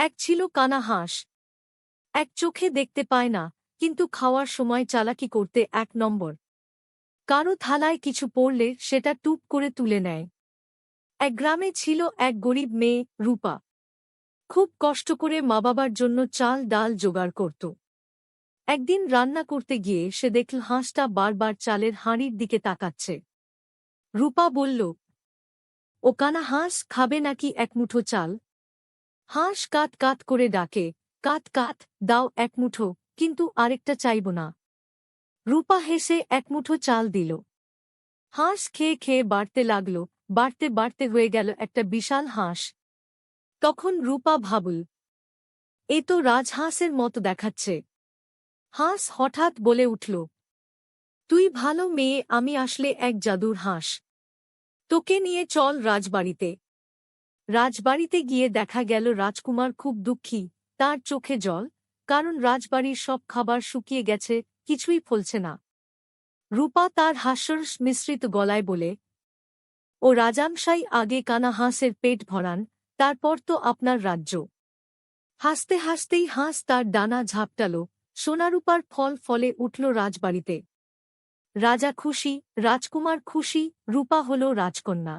এক ছিল কানা হাঁস। এক চোখে দেখতে পায় না, কিন্তু খাওয়ার সময় চালাকি করতে এক নম্বর। কারো থালায় কিছু পড়লে সেটা টুপ করে তুলে নেয়। এক গ্রামে ছিল এক গরিব মেয়ে, রূপা। খুব কষ্ট করে মা বাবার জন্য চাল ডাল জোগাড় করত। একদিন রান্না করতে গিয়ে সে দেখল হাঁসটা বারবার চালের হাঁড়ির দিকে তাকাচ্ছে। রূপা বলল, ও কানা হাঁস, খাবে নাকি এক মুঠো চাল? হাঁস কাত কাত করে ডাকে, কাত কাত, দাও এক মুঠো, কিন্তু আরেকটা চাইব না। রূপা হেসে এক মুঠো চাল দিল। হাঁস খেয়ে খেয়ে বাড়তে লাগল, বাড়তে বাড়তে হয়ে গেল একটা বিশাল হাঁস। তখন রূপা ভাবল, এ তো রাজহাঁসের মতো দেখাচ্ছে। হাঁস হঠাৎ বলে উঠল, তুই ভালো মেয়ে, আমি আসলে এক জাদুর হাঁস। তোকে নিয়ে চল রাজবাড়িতে। রাজবাড়িতে গিয়ে দেখা গেল রাজকুমার খুব দুঃখী, তার চোখে জল, কারণ রাজবাড়ির সব খাবার শুকিয়ে গেছে, কিছুই ফলছে না। রূপা তার হাস্যরস মিশ্রিত গলায় বলে, ও রাজামশাই, আগে কানা হাঁসের পেট ভরান, তারপর তো আপনার রাজ্য। হাসতে হাসতেই হাঁস তার ডানা ঝাপটাল, সোনারূপার ফল ফলে উঠল রাজবাড়িতে। রাজা খুশি, রাজকুমার খুশি, রূপা হল রাজকন্যা।